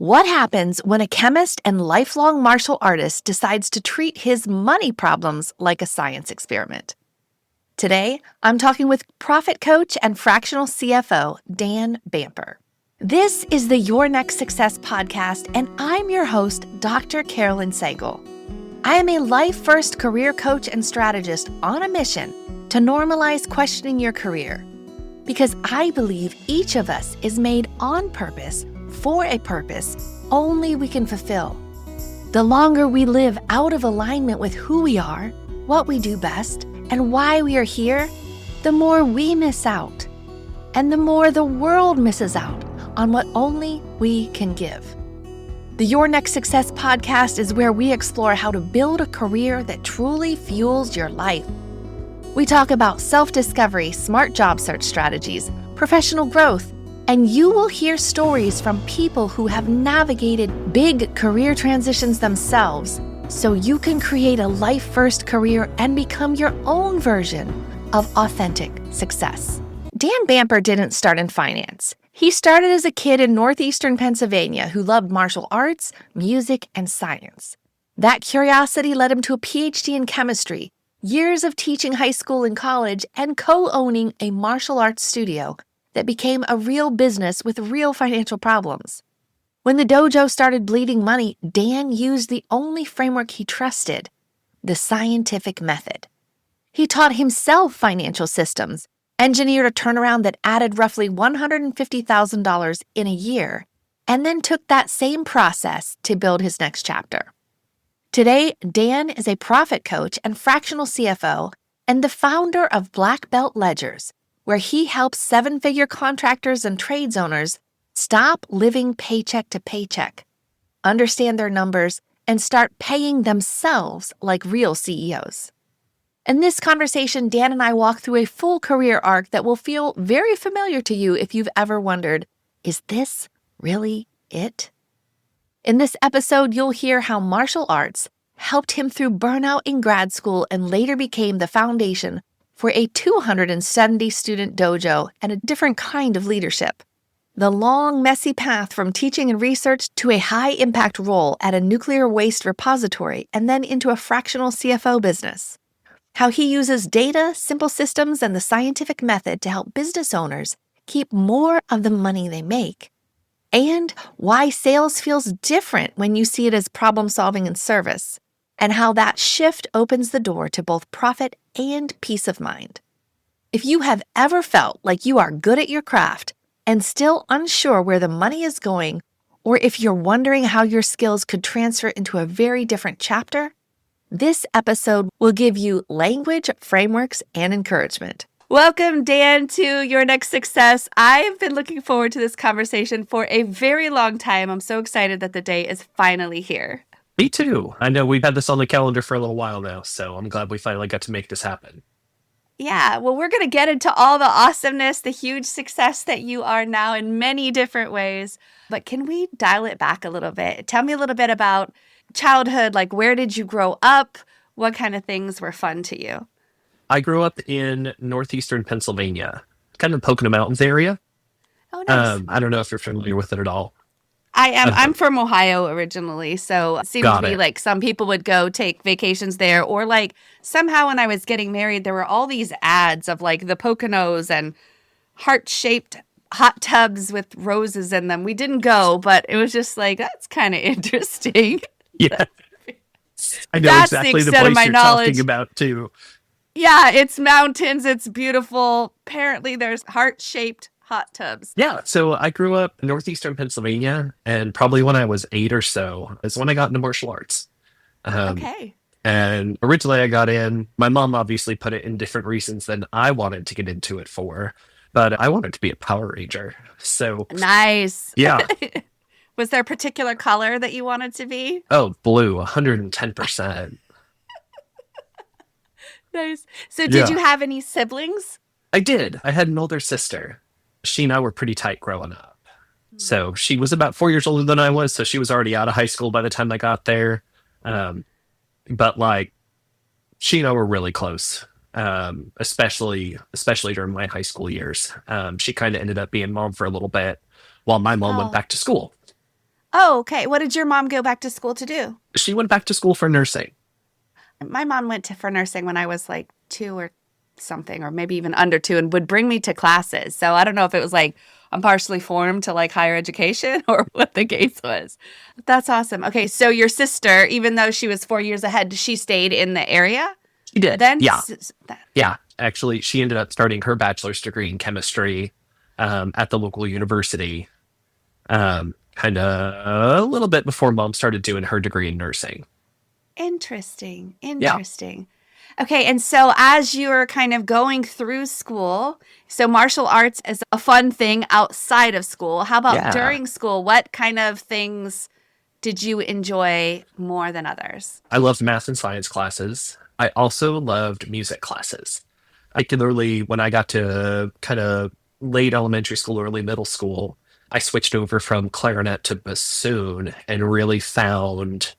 What happens when a chemist and lifelong martial artist decides to treat his money problems like a science experiment? Today, I'm talking with profit coach and fractional CFO, Dan Bamper. This is the Your Next Success podcast, and I'm your host, Dr. Carolyn Sangal. I am a life-first career coach and strategist on a mission to normalize questioning your career, because I believe each of us is made on purpose for a purpose only we can fulfill. The longer we live out of alignment with who we are, what we do best, and why we are here, the more we miss out, and the more the world misses out on what only we can give. The Your Next Success podcast is where we explore how to build a career that truly fuels your life. We talk about self-discovery, smart job search strategies, professional growth, and you will hear stories from people who have navigated big career transitions themselves, so you can create a life-first career and become your own version of authentic success. Dan Bamper didn't start in finance. He started as a kid in northeastern Pennsylvania who loved martial arts, music, and science. That curiosity led him to a PhD in chemistry, years of teaching high school and college, and co-owning a martial arts studio that became a real business with real financial problems. When the dojo started bleeding money, Dan used the only framework he trusted, the scientific method. He taught himself financial systems, engineered a turnaround that added roughly $150,000 in a year, and then took that same process to build his next chapter. Today, Dan is a profit coach and fractional CFO and the founder of Black Belt Ledgers, where he helps seven-figure contractors and trades owners stop living paycheck to paycheck, understand their numbers, and start paying themselves like real CEOs. In this conversation, Dan and I walk through a full career arc that will feel very familiar to you if you've ever wondered, is this really it? In this episode, you'll hear how martial arts helped him through burnout in grad school and later became the foundation for a 270-student dojo and a different kind of leadership. The long, messy path from teaching and research to a high-impact role at a nuclear waste repository and then into a fractional CFO business. How he uses data, simple systems, and the scientific method to help business owners keep more of the money they make. And why sales feels different when you see it as problem-solving and service, and how that shift opens the door to both profit and peace of mind. If you have ever felt like you are good at your craft and still unsure where the money is going, or if you're wondering how your skills could transfer into a very different chapter, this episode will give you language, frameworks, and encouragement. Welcome, Dan, to Your Next Success. I've been looking forward to this conversation for a very long time. I'm so excited that the day is finally here. Me too. I know we've had this on the calendar for a little while now, so I'm glad we finally got to make this happen. Yeah, well, we're going to get into all the awesomeness, the huge success that you are now in many different ways. But can we dial it back a little bit? Tell me a little bit about childhood, like where did you grow up? What kind of things were fun to you? I grew up in northeastern Pennsylvania, kind of Pocono Mountains area. Oh, nice. I don't know if you're familiar with it at all. I am. I'm from Ohio originally, so it seems to me like some people would go take vacations there, or like somehow when I was getting married, there were all these ads of like the Poconos and heart-shaped hot tubs with roses in them. We didn't go, but it was just like, that's kind of interesting. Yeah. I know That's exactly the the extent of place my you're knowledge. talking about too. Yeah, it's mountains, it's beautiful. Apparently there's heart-shaped hot tubs. Yeah, so I grew up in northeastern Pennsylvania, and probably when I was 8 or so is when I got into martial arts. Okay. And originally I got in, my mom obviously put it in different reasons than I wanted to get into it for, but I wanted to be a Power Ranger. So nice. Yeah. Was there a particular color that you wanted to be? Oh, blue, 110%. Nice. So did you have any siblings? I did. I had an older sister. She and I were pretty tight growing up. So she was about 4 years older than I was, so she was already out of high school by the time I got there. But like, she and I were really close, especially during my high school years. She kind of ended up being mom for a little bit while my mom went back to school. Oh, okay. What did your mom go back to school to do? She went back to school for nursing. My mom went to for nursing when I was like 2 or something, or maybe even under 2, and would bring me to classes. So I don't know if it was like I'm partially formed to like higher education or what the case was. That's awesome. Okay, so your sister, even though she was 4 years ahead, she stayed in the area She did. then? Yeah. Yeah. Actually, she ended up starting her bachelor's degree in chemistry at the local university, kind of a little bit before mom started doing her degree in nursing. Interesting. Yeah. Interesting. Okay, and so as you're kind of going through school, so martial arts is a fun thing outside of school. How about Yeah. during school? What kind of things did you enjoy more than others? I loved math and science classes. I also loved music classes, particularly when I got to kind of late elementary school, early middle school. I switched over from clarinet to bassoon and really found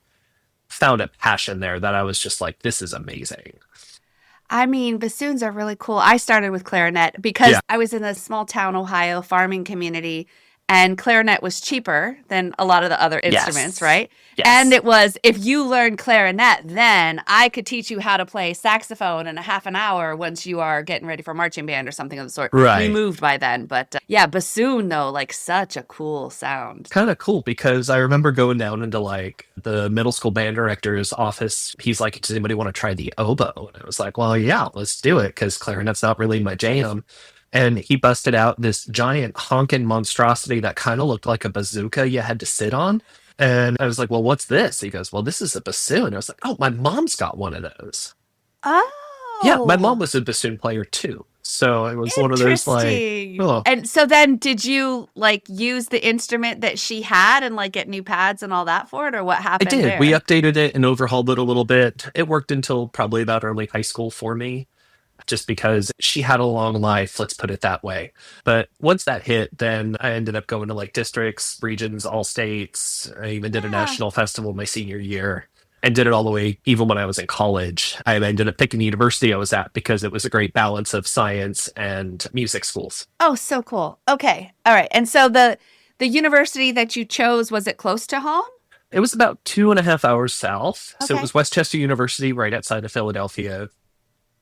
a passion there that I was just like, this is amazing. I mean, bassoons are really cool. I started with clarinet because Yeah. I was in a small town Ohio farming community, and clarinet was cheaper than a lot of the other instruments, Yes. right? And Yes. it was, if you learn clarinet, then I could teach you how to play saxophone in a half an hour once you are getting ready for marching band or something of the sort. We Right. moved by then, but yeah, bassoon though, like such a cool sound. Kind of cool because I remember going down into like the middle school band director's office. He's like, does anybody want to try the oboe? And I was like, well, yeah, let's do it because clarinet's not really my jam. And he busted out this giant honking monstrosity that kind of looked like a bazooka you had to sit on. And I was like, well, what's this? He goes, well, this is a bassoon. I was like, oh, my mom's got one of those. Yeah, my mom Oh, was a bassoon player too. So it was one of those like, interesting. oh, And so then did you like use the instrument that she had and like get new pads and all that for it, or what I happened did. We there? updated it and overhauled it a little bit. It worked until probably about early high school for me, just because she had a long life, let's put it that way. But once that hit, then I ended up going to like districts, regions, all states. I even did a Yeah. national festival my senior year and did it all the way, even when I was in college. I ended up picking the university I was at because it was a great balance of science and music schools. Oh, so cool. Okay. All right. And so the university that you chose, was it close to home? It was about 2.5 hours south. So it Okay. was Westchester University, right outside of Philadelphia.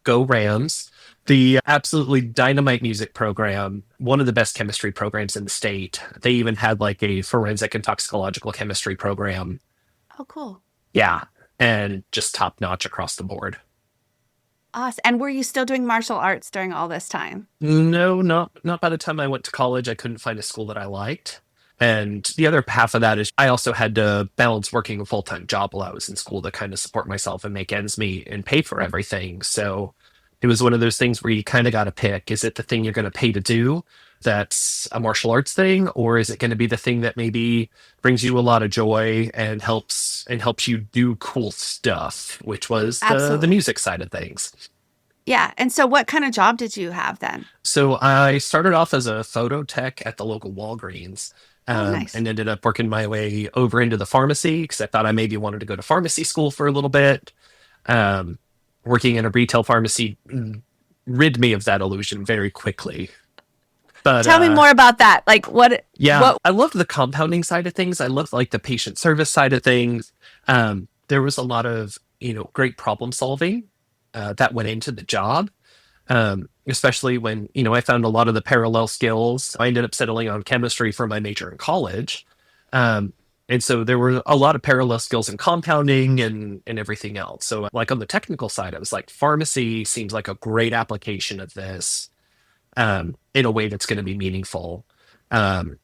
Go Rams. The absolutely dynamite music program, one of the best chemistry programs in the state. They even had like a forensic and toxicological chemistry program. Oh, cool. Yeah. And just top notch across the board. Awesome. And were you still doing martial arts during all this time? No, not by the time I went to college. I couldn't find a school that I liked. And the other half of that is I also had to balance working a full time job while I was in school to kind of support myself and make ends meet and pay for everything. So it was one of those things where you kind of got to pick, is it the thing you're going to pay to do that's a martial arts thing, or is it going to be the thing that maybe brings you a lot of joy and helps you do cool stuff, which was the Absolutely. music side of things. Yeah. And so what kind of job did you have then? So I started off as a photo tech at the local Walgreens, Oh, nice. and ended up working my way over into the pharmacy because I thought I maybe wanted to go to pharmacy school for a little bit. Um, Working in a retail pharmacy rid me of that illusion very quickly. But Tell me more about that. Like yeah, what I loved the compounding side of things. I loved like the patient service side of things. There was a lot of great problem solving that went into the job, especially when I found a lot of the parallel skills. I ended up settling on chemistry for my major in college, um, and so there were a lot of parallel skills in compounding and everything else. So, like on the technical side, I was like, pharmacy seems like a great application of this in a way that's going to be meaningful. Um,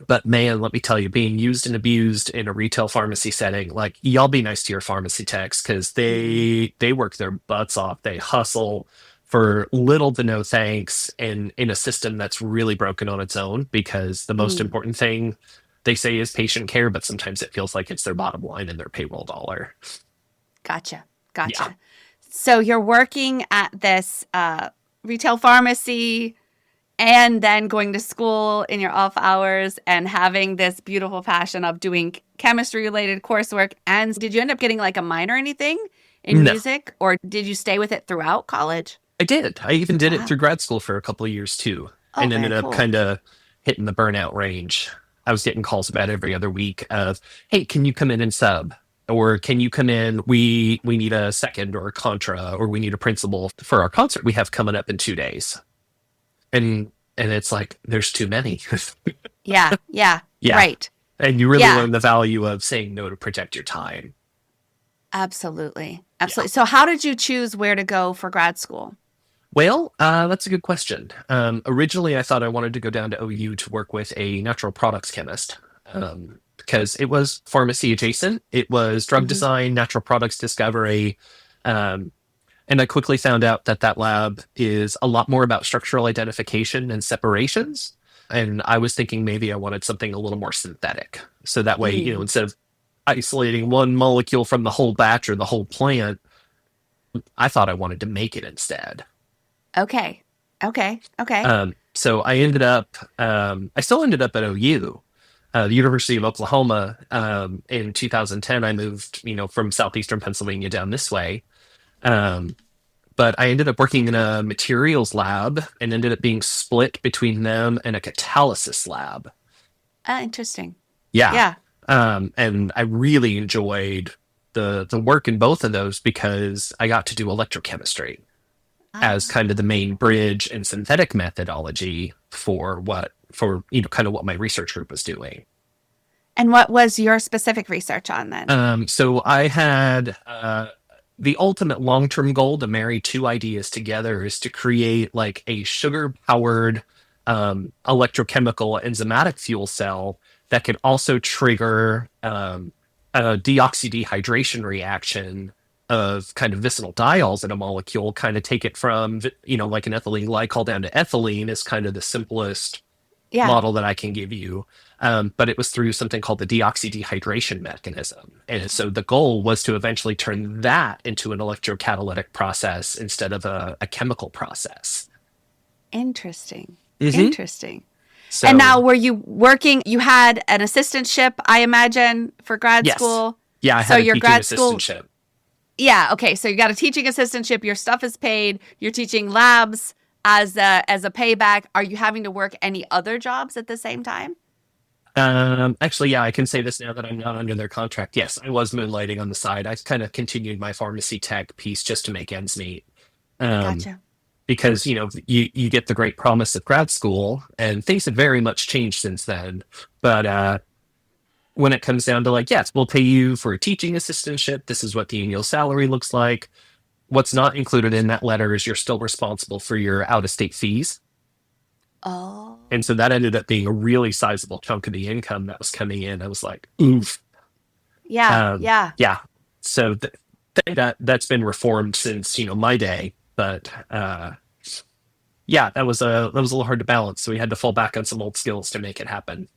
but man, let me tell you, being used and abused in a retail pharmacy setting, like y'all be nice to your pharmacy techs because Mhm. they work their butts off. They hustle for little to no thanks in a system that's really broken on its own because the most Mm, important thing they say is patient care, but sometimes it feels like it's their bottom line and their payroll dollar. gotcha. Yeah. Gotcha. So you're working at this retail pharmacy and then going to school in your off hours and having this beautiful passion of doing chemistry related coursework. And did you end up getting like a minor or anything in No, music, or did you stay with it throughout college? I did. I even did it Wow. through grad school for a couple of years too, Oh, and very ended up cool. kind of hitting the burnout range. I was getting calls about every other week of, hey, can you come in and sub? Or can you come in? We need a second or a contra, or we need a principal for our concert we have coming up in 2 days. And it's like, there's too many. Yeah. Yeah. Yeah. Right. And you really Yeah. learn the value of saying no to protect your time. Absolutely. Yeah. Absolutely. So how did you choose where to go for grad school? Well, that's a good question. Originally, I thought I wanted to go down to OU to work with a natural products chemist because it was pharmacy adjacent. It was drug Hmm. design, natural products discovery. Um, and I quickly found out that that lab is a lot more about structural identification and separations. And I was thinking maybe I wanted something a little more synthetic. So that way, Mm. instead of isolating one molecule from the whole batch or the whole plant, I thought I wanted to make it instead. Okay. Okay. Okay. So I still ended up at OU, the University of Oklahoma. In 2010, I moved, from southeastern Pennsylvania down this way. Um, but I ended up working in a materials lab and ended up being split between them and a catalysis lab. Interesting. Yeah. Yeah. And I really enjoyed the work in both of those because I got to do electrochemistry as Ah. kind of the main bridge and synthetic methodology kind of what my research group was doing. And what was your specific research on then? So I had the ultimate long-term goal to marry two ideas together is to create like a sugar-powered electrochemical enzymatic fuel cell that could also trigger a deoxydehydration reaction of kind of vicinal diols in a molecule, kind of take it from, like an ethylene glycol down to ethylene is kind of the simplest Yeah. model that I can give you. But it was through something called the deoxydehydration mechanism. And so the goal was to eventually turn that into an electrocatalytic process instead of a chemical process. Interesting. Hmm. Interesting. And So, now were you working, you had an assistantship, I imagine, for grad yes. school? Yeah, I So had a your teaching grad school, assistantship. yeah, okay. So you got a teaching assistantship, your stuff is paid, you're teaching labs as a payback. Are you having to work any other jobs at the same time? Actually, yeah, I can say this now that I'm not under their contract. Yes, I was moonlighting on the side. I kind of continued my pharmacy tech piece just to make ends meet. Um, Gotcha. because you get the great promise of grad school, and things have very much changed since then. But when it comes down to like, yes, we'll pay you for a teaching assistantship. This is what the annual salary looks like. What's not included in that letter is you're still responsible for your out of state fees. Oh, And so that ended up being a really sizable chunk of the income that was coming in. I was like, oof. yeah, yeah. Yeah. So that's been reformed since, my day. But yeah, that was a little hard to balance. So we had to fall back on some old skills to make it happen.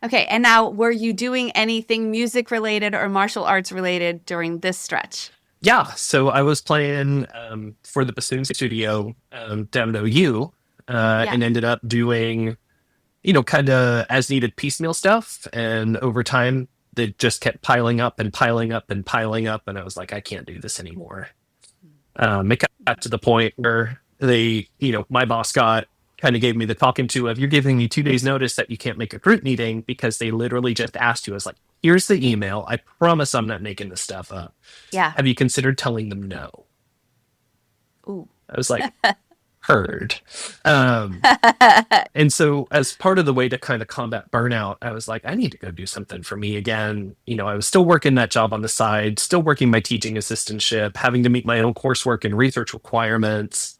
Okay, and now were you doing anything music related or martial arts related during this stretch? Yeah, so I was playing for the bassoon studio down at OU, Yeah. and ended up doing, kind of as needed piecemeal stuff. And over time, they just kept piling up and piling up and piling up. And I was like, I can't do this anymore. It got to the point where my boss kind of gave me the talking to of, you're giving me 2 days notice that you can't make a group meeting because they literally just asked you. I was like, here's the email. I promise I'm not making this stuff up. Yeah. Have you considered telling them no? Ooh. I was like, heard. Um, and so, as part of the way to kind of combat burnout, I was like, I need to go do something for me again. I was still working that job on the side, still working my teaching assistantship, having to meet my own coursework and research requirements,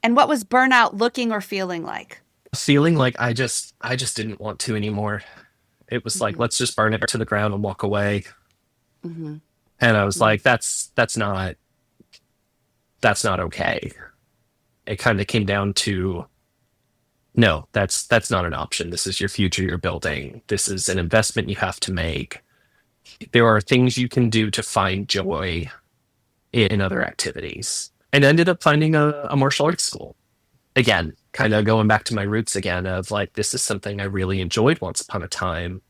And what was burnout looking or feeling like? feeling like I just didn't want to anymore. It was like, Hmm. let's just burn it to the ground and walk away. Hmm. And I was like, that's not okay. It kind of came down to, no, that's not an option. This is your future you're building. This is an investment you have to make. There are things you can do to find joy in other activities. And I ended up finding a martial arts school. Again, kind of going back to my roots again of like, this is something I really enjoyed once upon a time.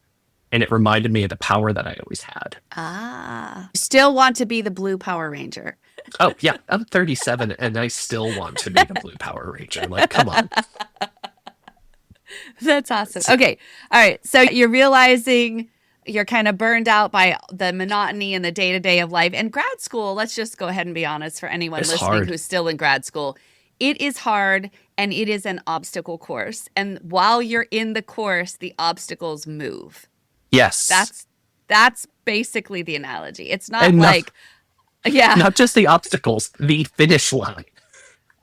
And it reminded me of the power that I always had. Ah. Still want to be the blue Power Ranger. Oh, yeah, I'm 37 and I still want to be the Blue Power Ranger. Like, come on. That's awesome. Okay. All right. So you're realizing you're kind of burned out by the monotony and the day to day of life. And grad school, let's just go ahead and be honest for anyone It's listening hard. who's still in grad school. It is hard and it is an obstacle course. And while you're in the course, the obstacles move. Yes. That's basically the analogy. It's not And like, yeah, not just the obstacles, the finish line.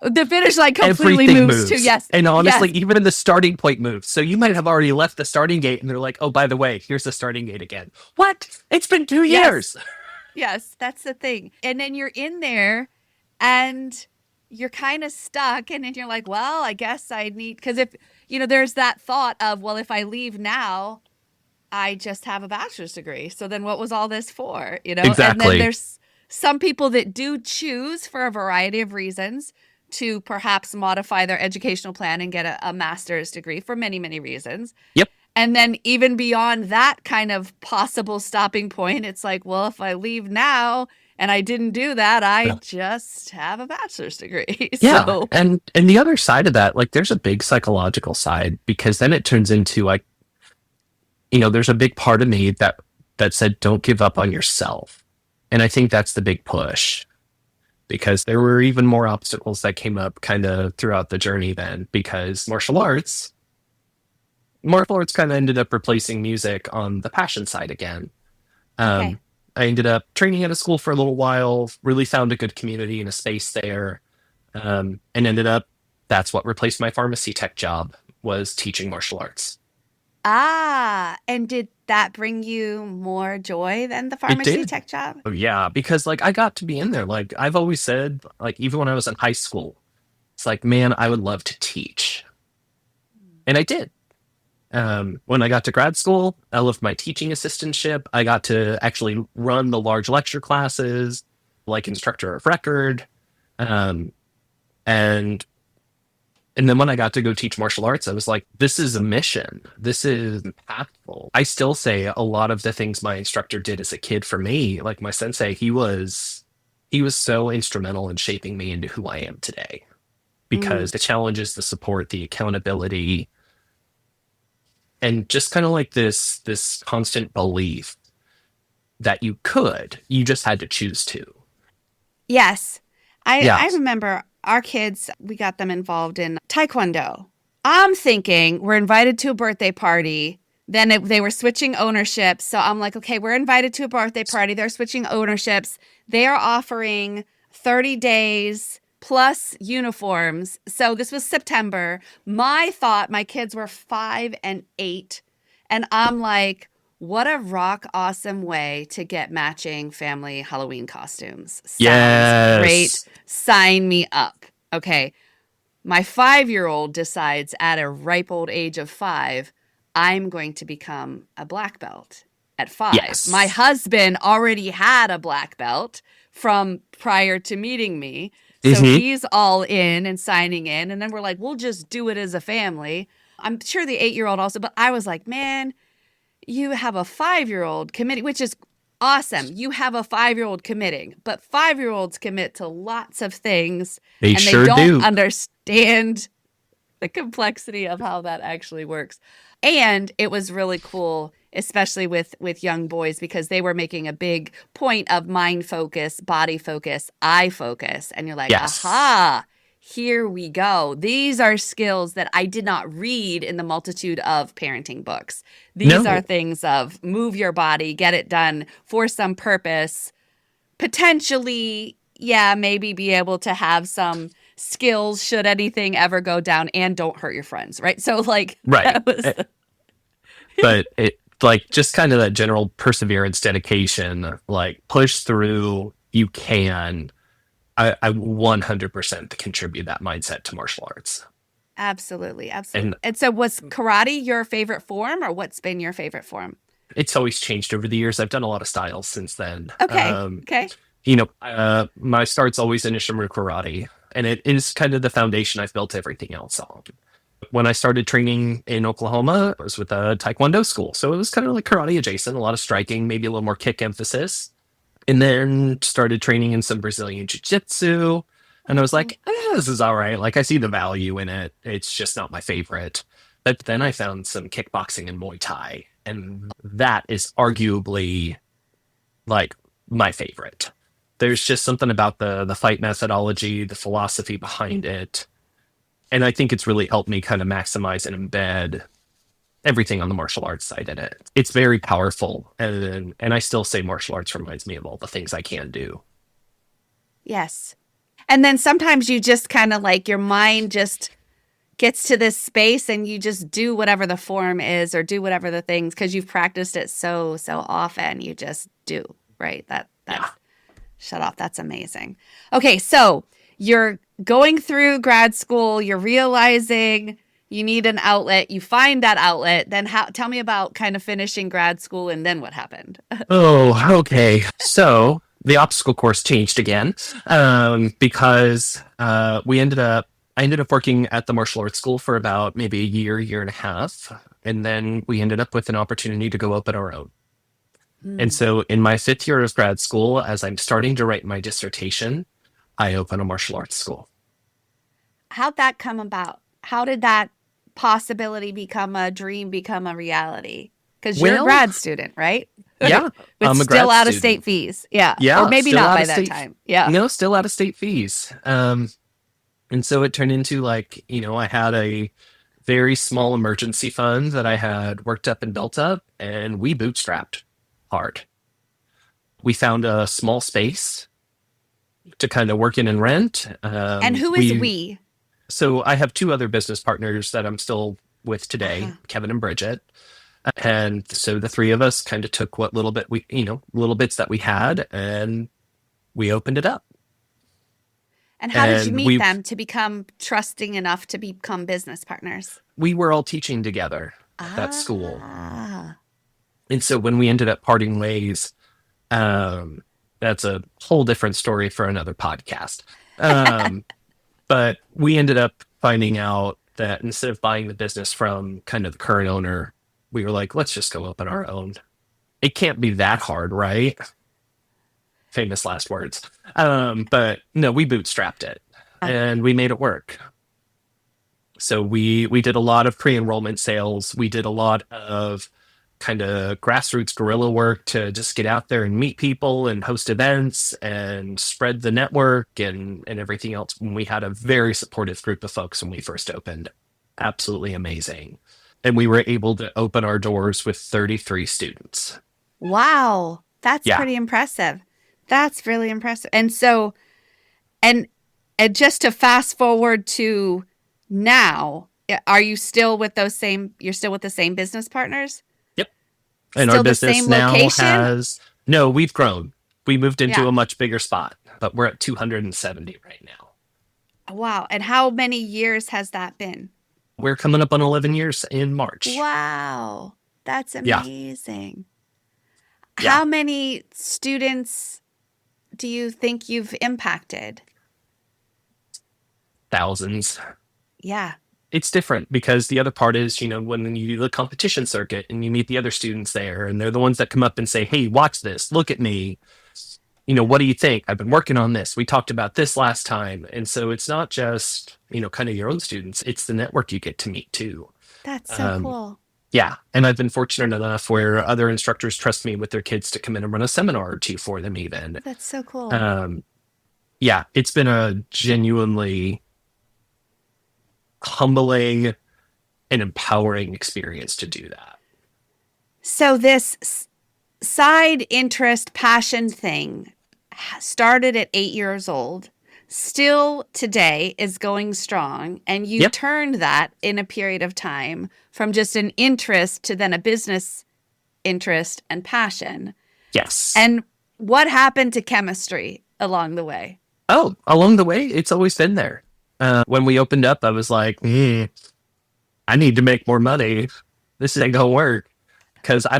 the finish line completely Everything moves too. moves. Yes. And honestly, Yes. even in the starting point moves. So you might have already left the starting gate and they're like, oh, by the way, here's the starting gate again. What? It's been 2 years. Yes. Yes. That's the thing. And then you're in there and you're kind of stuck. And then you're like, well, I guess I need, because if, there's that thought of, well, if I leave now, I just have a bachelor's degree. So then what was all this for? And then Exactly. there's some people that do choose for a variety of reasons to perhaps modify their educational plan and get a master's degree for many, many reasons. Yep. And then even beyond that kind of possible stopping point, it's like, well, if I leave now and I didn't do that, I just have a bachelor's degree. Yeah. So, And the other side of that, like there's a big psychological side because then it turns into like, there's a big part of me that said, don't give up on yourself. And I think that's the big push because there were even more obstacles that came up kind of throughout the journey then because martial arts kind of ended up replacing music on the passion side again. okay. I ended up training at a school for a little while, really found a good community and a space there, and ended up that's what replaced my pharmacy tech job was teaching martial arts. And did that bring you more joy than the It pharmacy did. tech job? Oh, yeah, because like I got to be in there. Like I've always said, like even when I was in high school, it's like, man, I would love to teach. And I did. When I got to grad school, I loved my teaching assistantship. I got to actually run the large lecture classes, like instructor of record. Um, and and then when I got to go teach martial arts, I was like, this is a mission. This is impactful. I still say a lot of the things my instructor did as a kid for me, like my sensei, he was so instrumental in shaping me into who I am today. Mm. Because the challenges, the support, the accountability, and just kind of like this constant belief that you just had to choose to. Yes. Yeah. I remember our kids, we got them involved in taekwondo. I'm thinking we're invited to a birthday party. Then they were switching ownerships. So I'm like, okay, we're invited to a birthday party. They're switching ownerships. They are offering 30 days plus uniforms. So this was September. My kids were 5 and 8. And I'm like, what a rock awesome way to get matching family Halloween costumes. Sounds great. Yes. Sign me up. Okay. My 5-year-old decides at a ripe old age of 5, I'm going to become a black belt at 5. My Yes. husband already had a black belt from prior to meeting me. So Hmm. he's all in and signing in. And then we're like, we'll just do it as a family. I'm sure the 8-year-old also, but I was like, man, you have a 5-year-old committing, which is awesome. You have a 5-year-old committing, but 5-year-olds commit to lots of things They and they sure don't do. understand the complexity of how that actually works. And it was really cool, especially with young boys, because they were making a big point of mind focus, body focus, eye focus. And you're like, Yes. aha, here we go. These are skills that I did not read in the multitude of parenting books. These are No. things of move your body, get it done for some purpose, potentially, yeah, maybe be able to have some skills should anything ever go down, and don't hurt your friends, right? So like Right. that was But it like just kind of that general perseverance, dedication, like push through. You can. I 100% contribute that mindset to martial arts. absolutely, absolutely. And And so was karate your favorite form, or what's been your favorite form? it's always changed over the years. I've done a lot of styles since then. Okay, okay. My start's always in Ishimura karate, and it is kind of the foundation I've built everything else on. When I started training in Oklahoma, I was with a Taekwondo school. So it was kind of like karate adjacent, a lot of striking, maybe a little more kick emphasis. And then started training in some Brazilian Jiu Jitsu. And I was Oh, like, this is all right. Like, I see the value in it. It's just not my favorite. But then I found some kickboxing and Muay Thai, and that is arguably like my favorite. There's just something about the fight methodology, the philosophy behind it. And I think it's really helped me kind of maximize and embed everything on the martial arts side in it. It's very powerful. And I still say martial arts reminds me of all the things I can do. Yes. And then sometimes you just kind of like your mind just gets to this space and you just do whatever the form is or do whatever the things because you've practiced it so often. You just do, right? That's shut off. That's amazing. Okay, so you're going through grad school, you're realizing you need an outlet, you find that outlet, then tell me about kind of finishing grad school and then what happened. Oh, okay. So the obstacle course changed again because I ended up working at the martial arts school for about maybe a year and a half. And then we ended up with an opportunity to go open our own. And so in my 5th year of grad school, as I'm starting to write my dissertation, I open a martial arts school. How'd that come about? How did that possibility become a dream, become a reality? Because you're a grad student, right? Yeah. With I'm a still grad out of student. state fees. Yeah. Yeah. Or maybe still not out by of that state- time. Yeah. No, still out of state fees. And so it turned into like, I had a very small emergency fund that I had worked up and built up, and we bootstrapped hard. We found a small space to kind of work in and rent. And who is we? So I have 2 other business partners that I'm still with today, Kevin and Bridget. And so the 3 of us kind of took what little bits that we had, and we opened it up. And how did you And meet them to become trusting enough to become business partners? We were all teaching together at that school. Ah. And so when we ended up parting ways, that's a whole different story for another podcast. But we ended up finding out that instead of buying the business from kind of the current owner, we were like, let's just go open our own. It can't be that hard, right? Famous last words. But no, we bootstrapped it and we made it work. So we did a lot of pre-enrollment sales. We did a lot of kind of grassroots guerrilla work to just get out there and meet people and host events and spread the network and everything else. We had a very supportive group of folks when we first opened. Absolutely amazing. And we were able to open our doors with 33 students. Wow. That's pretty impressive. That's really impressive. And so, and just to fast forward to now, are you still with you're still with the same business partners? And Still our the business same now location? No, we've grown. We moved into Yeah. a much bigger spot, but we're at 270 right now. Wow. And how many years has that been? We're coming up on 11 years in March. Wow. That's amazing. Yeah. How many students do you think you've impacted? Thousands. Yeah. It's different because the other part is, when you do the competition circuit and you meet the other students there, and they're the ones that come up and say, hey, watch this, look at me. What do you think? I've been working on this. We talked about this last time. And so it's not just, kind of your own students. It's the network you get to meet too. That's so cool. Yeah. And I've been fortunate enough where other instructors trust me with their kids to come in and run a seminar or 2 for them even. That's so cool. Yeah, it's been a genuinely humbling and empowering experience to do that. So this side interest passion thing started at 8 years old, still today is going strong, and you turned that in a period of time from just an interest to then a business interest and passion. Yes. And what happened to chemistry along the way? Oh, along the way, it's always been there. When we opened up, I was like, I need to make more money. This ain't gonna work. Because I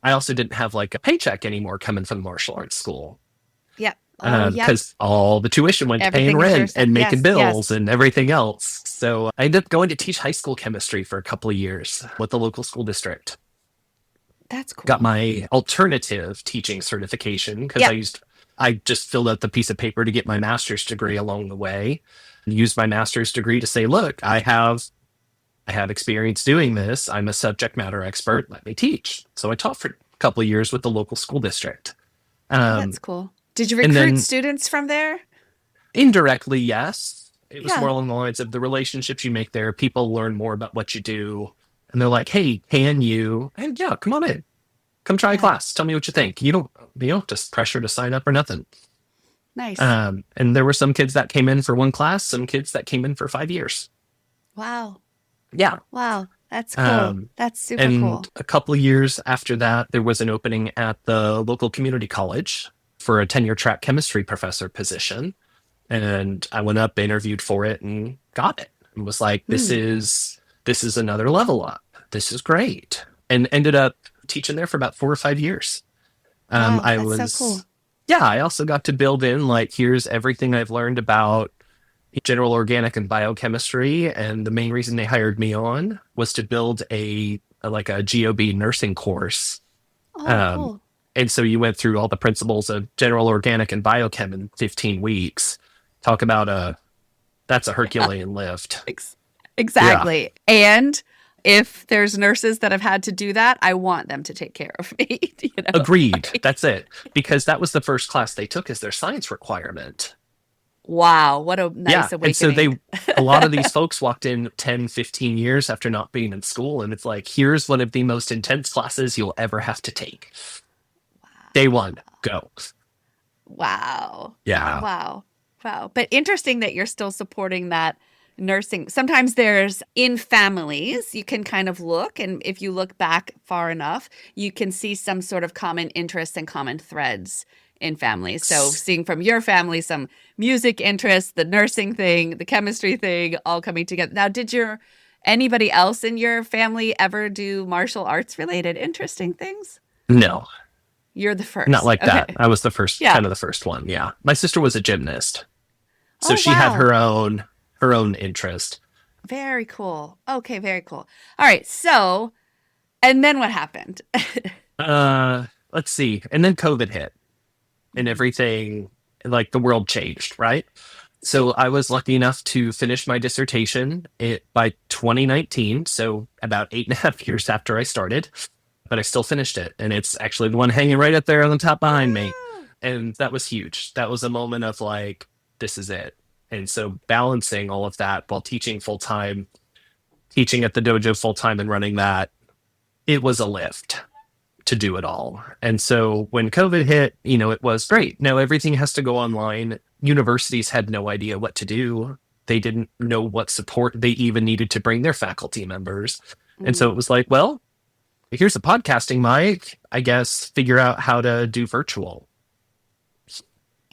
also didn't have like a paycheck anymore coming from the martial arts school. Yep. Because all the tuition went to paying rent and making bills and everything else. So I ended up going to teach high school chemistry for a couple of years with the local school district. That's cool. Got my alternative teaching certification because I just filled out the piece of paper to get my master's degree along the way. Used my master's degree to say, look, I have I have experience doing this. I'm a subject matter expert. Let me teach. So I taught for a couple of years with the local school district. Oh, that's cool. Did you And recruit then students from there? indirectly, yes. It was Yeah. more along the lines of the relationships you make there. People learn more about what you do. And they're like, hey, can you? And yeah, come on in. Come try a Yeah. class. Tell me what you think. You don't just pressure to sign up or nothing. Nice. And there were some kids that came in for one class, some kids that came in for 5 years. Wow. Yeah. Wow. That's cool. That's super And cool. a couple of years after that, there was an opening at the local community college for a tenure track chemistry professor position. And I went up, interviewed for it, and got it. And was like, this is another level up. This is great. And ended up teaching there for about 4 or 5 years. Wow, I that's was, so cool. yeah, I also got to build in like, here's everything I've learned about general organic and biochemistry. And the main reason they hired me on was to build a GOB nursing course. Oh, cool. And so you went through all the principles of general organic and biochem in 15 weeks. Talk about that's a Herculean lift. Exactly. And if there's nurses that have had to do that, I want them to take care of me. Agreed. That's it. Because that was the first class they took as their science requirement. Wow. What a nice awakening. And so a lot of these folks walked in 10, 15 years after not being in school. And it's like, here's one of the most intense classes you'll ever have to take. Wow. Day one, go. Wow. Yeah. Wow. But interesting that you're still supporting that nursing. Sometimes there's in families, you can kind of look, and if you look back far enough, you can see some sort of common interests and common threads in families. So seeing from your family some music interests, the nursing thing, the chemistry thing, all coming together. Now, did anybody else in your family ever do martial arts related interesting things? No. You're the first. Not like that. I was the first, Yeah. kind of the first one. Yeah. My sister was a gymnast. So Oh, she had wow. her own interest. Very cool. Okay, very cool. All right. So, and then what happened? Let's see. And then COVID hit and everything, like the world changed, right? So I was lucky enough to finish my dissertation by 2019. So about 8.5 years after I started, but I still finished it. And it's actually the one hanging right up there on the top behind me. And that was huge. That was a moment of like, this is it. And so balancing all of that while teaching full time, teaching at the dojo full time and running that, it was a lift to do it all. And so when COVID hit, it was great. Now everything has to go online. Universities had no idea what to do. They didn't know what support they even needed to bring their faculty members. And so it was like, well, here's a podcasting mic, I guess, figure out how to do virtual.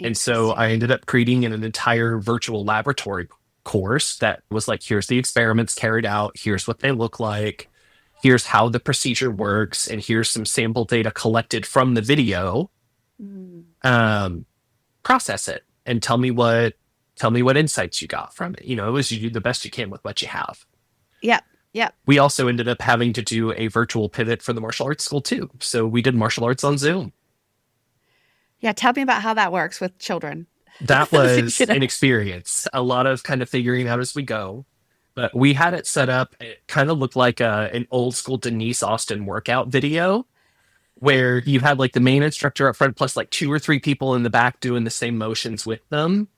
And so I ended up creating an entire virtual laboratory course that was like, here's the experiments carried out. Here's what they look like. Here's how the procedure works. And here's some sample data collected from the video. Process it and tell me what insights you got from it. It was you do the best you can with what you have. Yeah. Yeah. We also ended up having to do a virtual pivot for the martial arts school too. So we did martial arts on Zoom. Yeah, tell me about how that works with children. That was an experience. A lot of kind of figuring out as we go. But we had it set up. It kind of looked like an old school Denise Austin workout video where you had like the main instructor up front plus like 2 or 3 people in the back doing the same motions with them.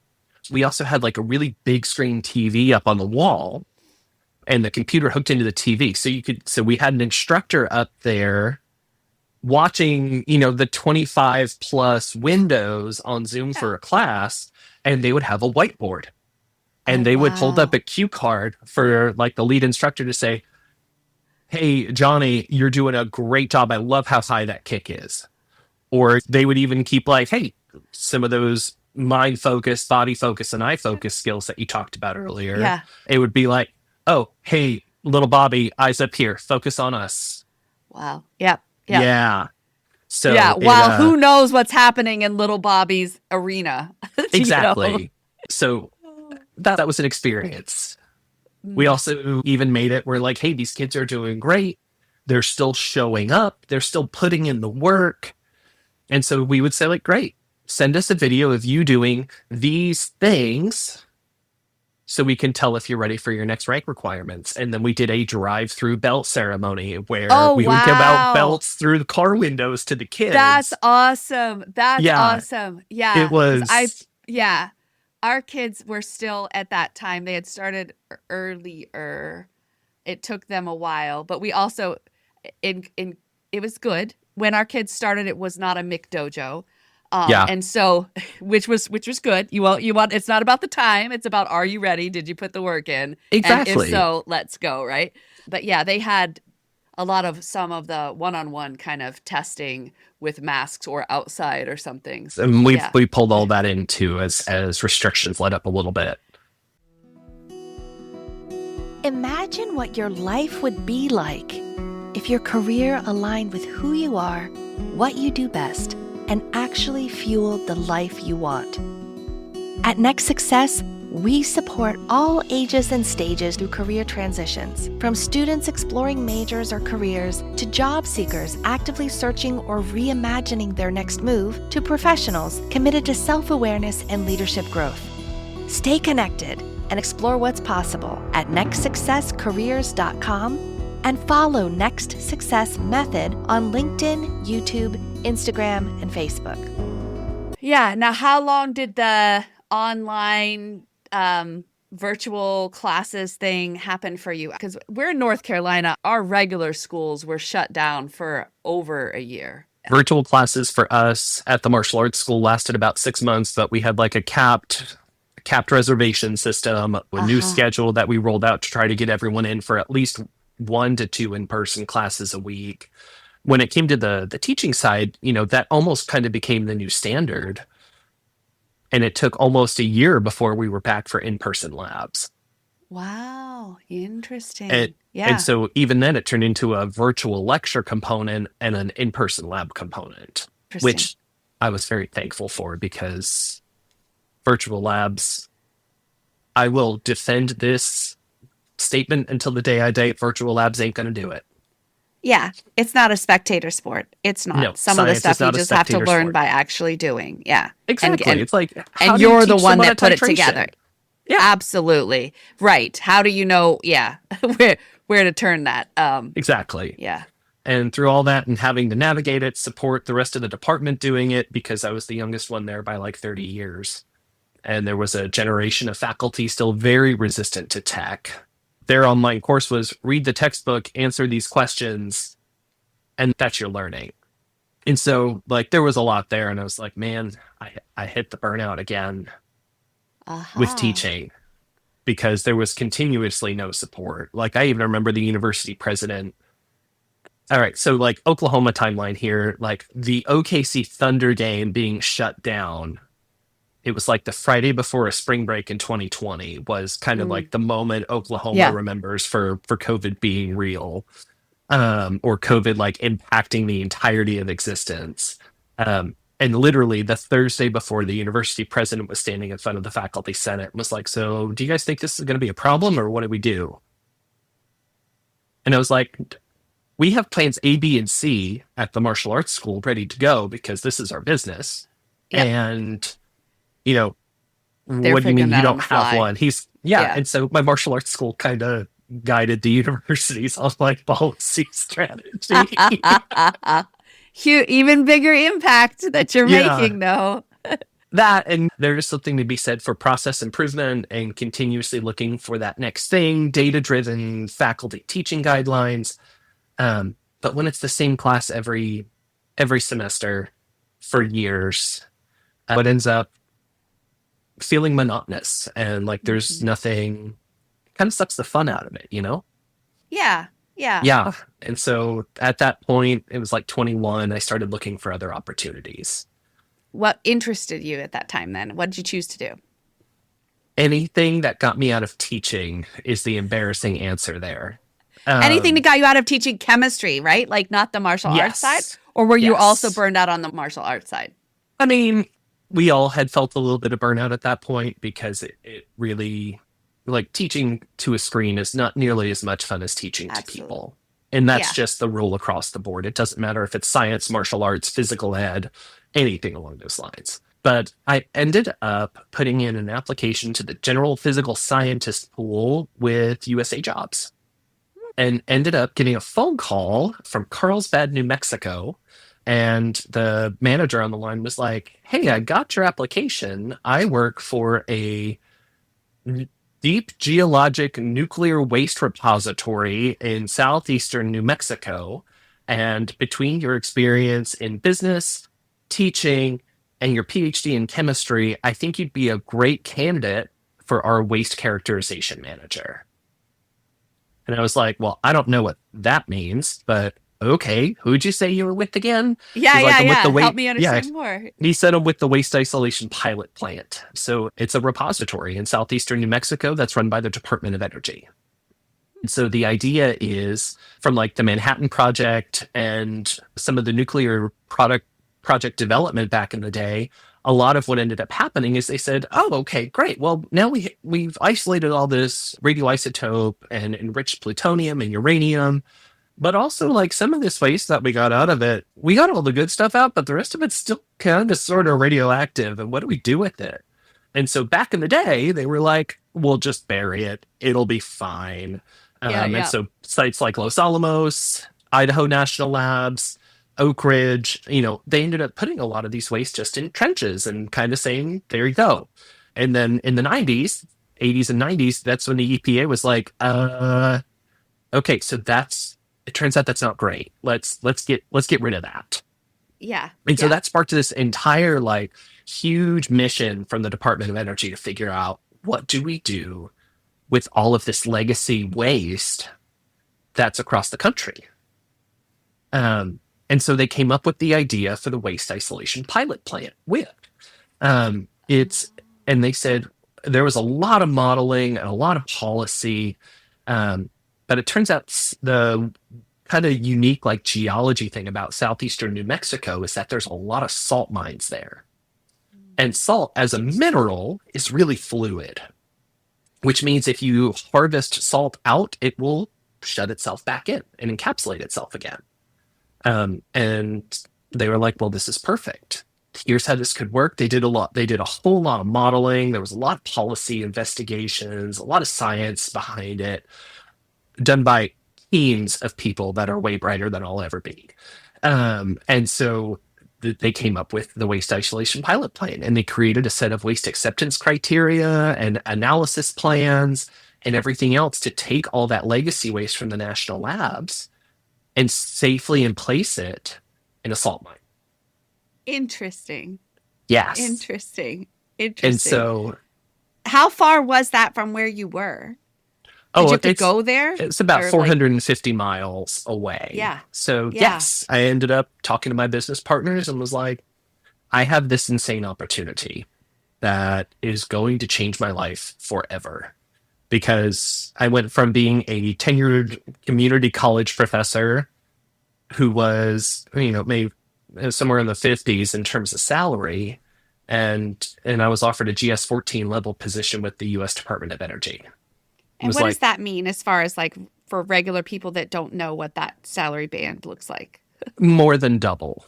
We also had like a really big screen TV up on the wall and the computer hooked into the TV. So we had an instructor up there watching, the 25 plus windows on Zoom for a class, and they would have a whiteboard and they would hold up a cue card for like the lead instructor to say, hey, Johnny, you're doing a great job. I love how high that kick is. Or they would even keep like, hey, some of those mind focus, body focus, and eye focus skills that you talked about earlier. Yeah. It would be like, oh, hey, little Bobby, eyes up here, focus on us. Wow. Yep. Yeah. So who knows what's happening in little Bobby's arena? Exactly. So that was an experience. We also even made it where like, hey, these kids are doing great. They're still showing up. They're still putting in the work. And so we would say like, great, send us a video of you doing these things so we can tell if you're ready for your next rank requirements. And then we did a drive-through belt ceremony where Oh, we would give out wow. belts through the car windows to the kids. That's awesome. That's Yeah, awesome. Yeah. it 'Cause was. yeah, our kids were still at that time. They had started earlier. It took them a while, but we also, in it was good. When our kids started, it was not a Mick dojo. Yeah, And so, which was good. You want, it's not about the time. It's about, are you ready? Did you put the work in? And if exactly. so, let's go. Right. But yeah, they had some of the one-on-one kind of testing with masks or outside or something. And Yeah. we pulled all that in too as restrictions let up a little bit. Imagine what your life would be like if your career aligned with who you are, what you do best, and actually fueled the life you want. At Next Success, we support all ages and stages through career transitions, from students exploring majors or careers to job seekers actively searching or reimagining their next move to professionals committed to self-awareness and leadership growth. Stay connected and explore what's possible at nextsuccesscareers.com and follow Next Success Method on LinkedIn, YouTube, Instagram, and Facebook. Yeah. Now, how long did the online virtual classes thing happen for you? Because we're in North Carolina. Our regular schools were shut down for over a year. Virtual classes for us at the martial arts school lasted about 6 months, but we had like a capped reservation system, a new schedule that we rolled out to try to get everyone in for at least 1 to 2 in-person classes a week. When it came to the teaching side, that almost kind of became the new standard. And it took almost a year before we were back for in-person labs. Wow. Interesting. And Yeah. so even then it turned into a virtual lecture component and an in-person lab component, which I was very thankful for, because virtual labs, I will defend this statement until the day I die. Virtual labs ain't going to do it. Yeah, it's not a spectator sport. It's not. No, Some of the science stuff is not you a just have to spectator learn sport. by actually doing. Yeah. Exactly. It's like, how and do you you're the teach one someone that a put it titration? together. Yeah. Absolutely. Right. How do you know, where to turn that? Exactly. Yeah. And through all that and having to navigate it, support the rest of the department doing it, because I was the youngest one there by like 30 years. And there was a generation of faculty still very resistant to tech. Their online course was read the textbook, answer these questions, and that's your learning. And so like there was a lot there, and I was like, man, I hit the burnout again with teaching, because there was continuously no support. Like I even remember the university president. All right, so like Oklahoma timeline here, like the OKC Thunder game being shut down. It was like the Friday before a spring break in 2020 was kind of like the moment Oklahoma remembers for COVID being real, or COVID like impacting the entirety of existence. And literally the Thursday before, the university president was standing in front of the faculty senate and was like, so do you guys think this is going to be a problem, or what do we do? And I was like, we have plans A, B, and C at the martial arts school ready to go, because this is our business. Yep. And, They're what do you mean figuring you that on don't the have fly. one? Yeah. And so my martial arts school kind of guided the university's online policy strategy. Even bigger impact that you're Yeah. making, though. That, and there is something to be said for process improvement and continuously looking for that next thing, data-driven faculty teaching guidelines. But when it's the same class every semester for years, it ends up feeling monotonous, and like there's nothing, kind of sucks the fun out of it, Yeah. Yeah. And so at that point, it was like 21, I started looking for other opportunities. What interested you at that time then? What did you choose to do? Anything that got me out of teaching is the embarrassing answer there. Anything that got you out of teaching chemistry, right? Like not the martial arts side? Or were you also burned out on the martial arts side? I mean, we all had felt a little bit of burnout at that point, because it really, like, teaching to a screen is not nearly as much fun as teaching to people. And that's just the rule across the board. It doesn't matter if it's science, martial arts, physical ed, anything along those lines. But I ended up putting in an application to the general physical scientist pool with USA Jobs and ended up getting a phone call from Carlsbad, New Mexico. And the manager on the line was like, "Hey, I got your application. I work for a deep geologic nuclear waste repository in southeastern New Mexico. And between your experience in business, teaching, and your PhD in chemistry, I think you'd be a great candidate for our waste characterization manager." And I was like, "Well, I don't know what that means, but okay, who'd you say you were with again?" Yeah, He's like, yeah, "I'm with yeah. the Help me understand more. he said I'm with the Waste Isolation Pilot Plant. So it's a repository in southeastern New Mexico that's run by the Department of Energy. And so the idea is from like the Manhattan Project and some of the nuclear project development back in the day, a lot of what ended up happening is they said, "Oh, okay, great. Well, now we've isolated all this radioisotope and enriched plutonium and uranium, but also like some of this waste that we got out of it, we got all the good stuff out, but the rest of it's still kind of sort of radioactive. And what do we do with it?" And so back in the day, they were like, "We'll just bury it. It'll be fine." Yeah, And yeah. so sites like Los Alamos, Idaho National Labs, Oak Ridge, they ended up putting a lot of these waste just in trenches and kind of saying, "There you go." And then in the 90s, 80s and 90s, that's when the EPA was like, okay, so it turns out that's not great. Let's get rid of that." Yeah. And so yeah. that sparked this entire like huge mission from the Department of Energy to figure out, what do we do with all of this legacy waste that's across the country? And so they came up with the idea for the Waste Isolation Pilot Plant with and they said there was a lot of modeling and a lot of policy, but it turns out the kind of unique like geology thing about southeastern New Mexico is that there's a lot of salt mines there. And salt as a mineral is really fluid, which means if you harvest salt out, it will shut itself back in and encapsulate itself again. And they were like, "Well, this is perfect. Here's how this could work." They did a whole lot of modeling. There was a lot of policy investigations, a lot of science behind it, done by teams of people that are way brighter than I'll ever be. And so they came up with the Waste Isolation Pilot Plan, and they created a set of waste acceptance criteria and analysis plans and everything else to take all that legacy waste from the national labs and safely place it in a salt mine. Interesting. Yes. Interesting. And so, how far was that from where you were? Did you have to go there? It's about Or, 450 miles away. Yeah. So Yeah. yes, I ended up talking to my business partners and was like, "I have this insane opportunity that is going to change my life forever." Because I went from being a tenured community college professor who was, maybe somewhere in the 50s in terms of salary, and I was offered a GS-14 level position with the U.S. Department of Energy. And what does that mean as far as like for regular people that don't know what that salary band looks like? More than double.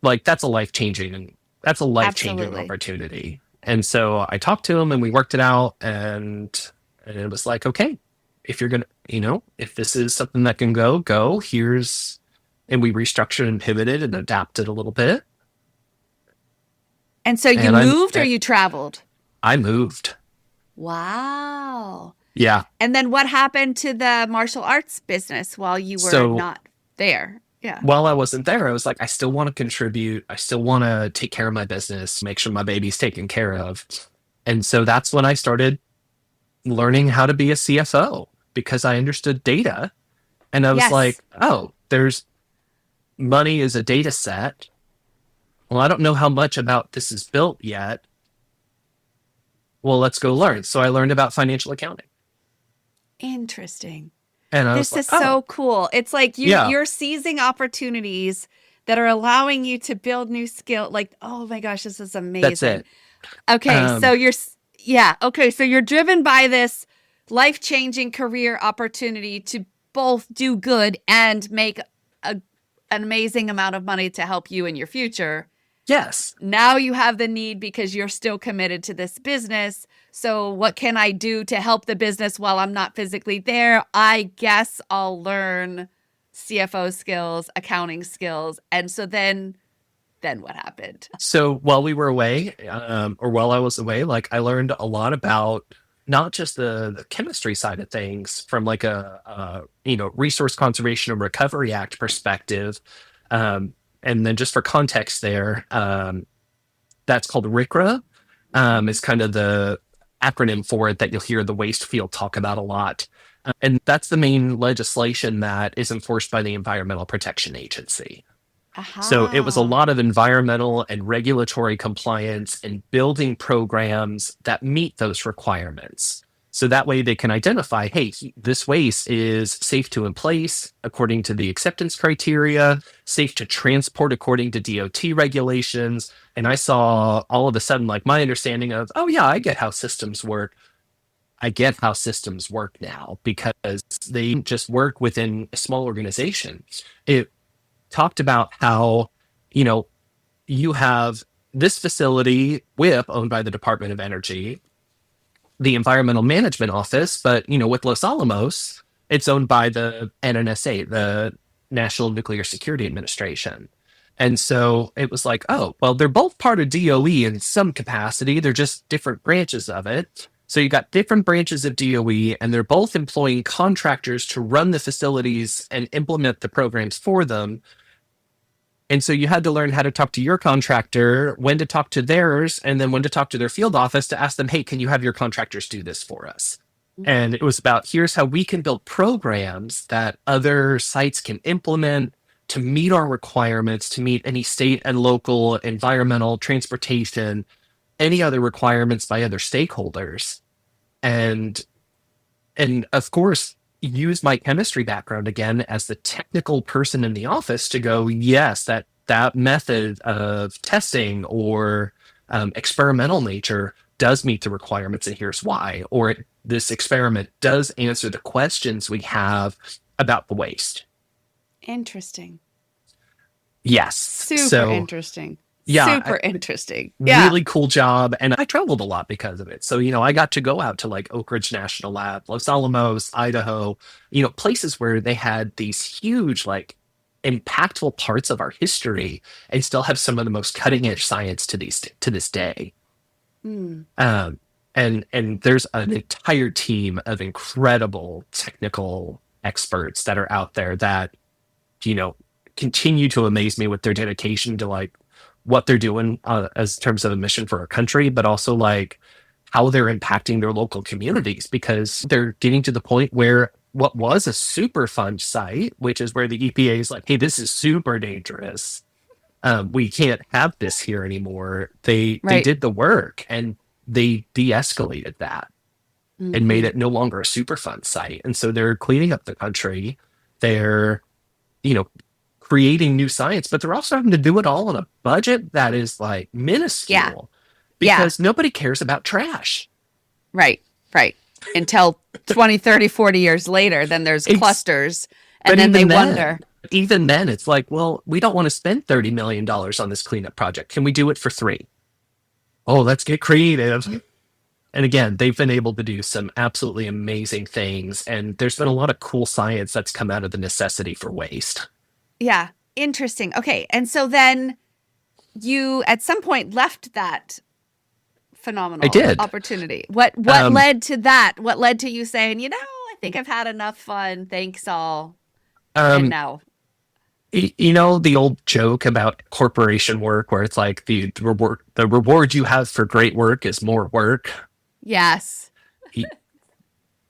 Like that's a life-changing Absolutely. opportunity. And so I talked to him and we worked it out, and it was like, okay, if you're going to, if this is something that can go, and we restructured and pivoted and adapted a little bit. And so you moved or you traveled? I moved. Wow. Yeah. And then what happened to the martial arts business while you were not there? Yeah. While I wasn't there, I was like, I still want to contribute. I still want to take care of my business, make sure my baby's taken care of. And so that's when I started learning how to be a CFO, because I understood data. And I was like, oh, there's money is a data set. Well, I don't know how much about this is built yet. Well, let's go learn. So I learned about financial accounting. Interesting. And this is so cool. It's like you're seizing opportunities that are allowing you to build new skill. Like, oh my gosh, this is amazing. That's it. Okay, so you're driven by this life-changing career opportunity to both do good and make an amazing amount of money to help you in your future. Yes. Now you have the need because you're still committed to this business. So what can I do to help the business while I'm not physically there? I guess I'll learn CFO skills, accounting skills. And so then what happened? So while we were away, or while I was away, like I learned a lot about not just the chemistry side of things from like a Resource Conservation and Recovery Act perspective. And then just for context there, that's called RCRA, is kind of the acronym for it that you'll hear the waste field talk about a lot. And that's the main legislation that is enforced by the Environmental Protection Agency. So it was a Aha. lot of environmental and regulatory compliance and building programs that meet those requirements. So that way they can identify, hey, this waste is safe to in place according to the acceptance criteria, safe to transport according to DOT regulations. And I saw all of a sudden, like my understanding of, oh yeah, I get how systems work. I get how systems work now because they just work within a small organization. It talked about how, you know, you have this facility, WIP, owned by the Department of Energy, the Environmental Management Office, but, with Los Alamos, it's owned by the NNSA, the National Nuclear Security Administration. And so it was like, oh, well, they're both part of DOE in some capacity. They're just different branches of it. So you got different branches of DOE, and they're both employing contractors to run the facilities and implement the programs for them. And so you had to learn how to talk to your contractor, when to talk to theirs, and then when to talk to their field office to ask them, hey, can you have your contractors do this for us? And it was about, here's how we can build programs that other sites can implement to meet our requirements, to meet any state and local environmental, transportation, any other requirements by other stakeholders. And of course, use my chemistry background again as the technical person in the office to go, yes, that method of testing or experimental nature does meet the requirements, and here's why. Or this experiment does answer the questions we have about the waste. Interesting. Yes. Super So interesting. yeah, Super interesting. Yeah. really cool job. And I traveled a lot because of it. So, I got to go out to like Oak Ridge National Lab, Los Alamos, Idaho, places where they had these huge, like impactful parts of our history and still have some of the most cutting edge science to this day. Mm. And there's an entire team of incredible technical experts that are out there that, continue to amaze me with their dedication to like what they're doing as terms of a mission for our country, but also like how they're impacting their local communities, because they're getting to the point where what was a super fun site, which is where the EPA is like, hey, this is super dangerous. We can't have this here anymore. They Right. did the work and they de-escalated that and made it no longer a super fun site. And so they're cleaning up the country. They're, creating new science, but they're also having to do it all on a budget that is like minuscule because nobody cares about trash. Right. Right. Until 20, 30, 40 years later, then there's clusters. And then they wonder. Even then, it's like, well, we don't want to spend $30 million on this cleanup project. Can we do it for $3 million? Oh, let's get creative. And again, they've been able to do some absolutely amazing things. And there's been a lot of cool science that's come out of the necessity for waste. Yeah. Interesting. Okay. And so then you at some point left that phenomenal opportunity. What led to that? What led to you saying, I think I've had enough fun. Thanks all. And now. The old joke about corporation work where it's like the reward you have for great work is more work. Yes.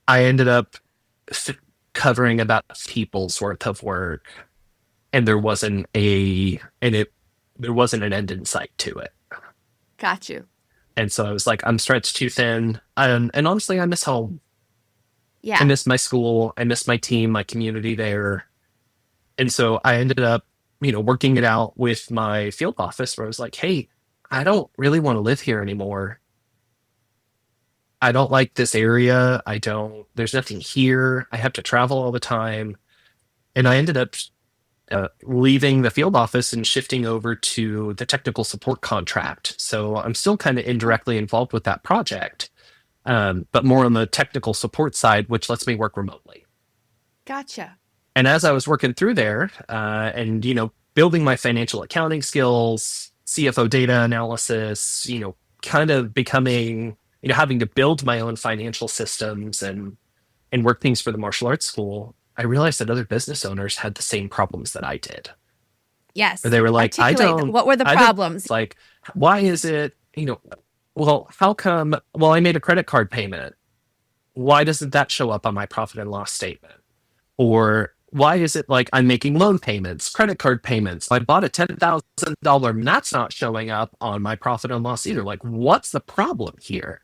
I ended up covering about people's worth of work, and there wasn't an end in sight to it. Got you. And so I was like, I'm stretched too thin. And honestly, I miss home. Yeah. I miss my school. I miss my team, my community there. And so I ended up, working it out with my field office where I was like, hey, I don't really want to live here anymore. I don't like this area. There's nothing here. I have to travel all the time. And I ended up leaving the field office and shifting over to the technical support contract. So I'm still kind of indirectly involved with that project, but more on the technical support side, which lets me work remotely. Gotcha. And as I was working through there, and building my financial accounting skills, CFO data analysis, kind of becoming, having to build my own financial systems and work things for the martial arts school, I realized that other business owners had the same problems that I did. Yes. Or they were like, What were the problems? Like, why is it, well, how come, I made a credit card payment. Why doesn't that show up on my profit and loss statement? Or why is it like I'm making loan payments, credit card payments? I bought a $10,000 and that's not showing up on my profit and loss either. Like, what's the problem here?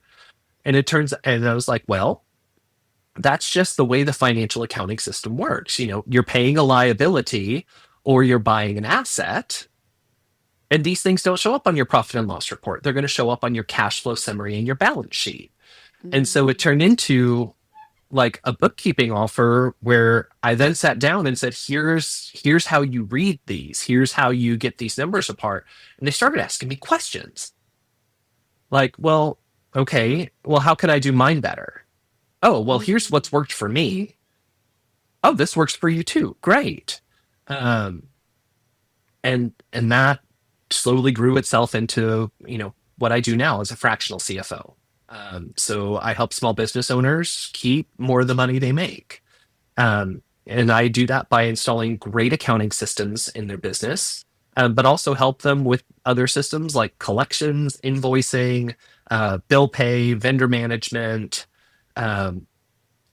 And I was like, well, that's just the way the financial accounting system works. You're paying a liability or you're buying an asset, and these things don't show up on your profit and loss report. They're going to show up on your cash flow summary and your balance sheet. Mm-hmm. And so it turned into like a bookkeeping offer where I then sat down and said, here's how you read these. Here's how you get these numbers apart. And they started asking me questions. Like, well, okay, well, how can I do mine better? Oh, well, here's what's worked for me. Oh, this works for you too. Great. And that slowly grew itself into, what I do now as a fractional CFO. So I help small business owners keep more of the money they make. And I do that by installing great accounting systems in their business, but also help them with other systems like collections, invoicing, bill pay, vendor management.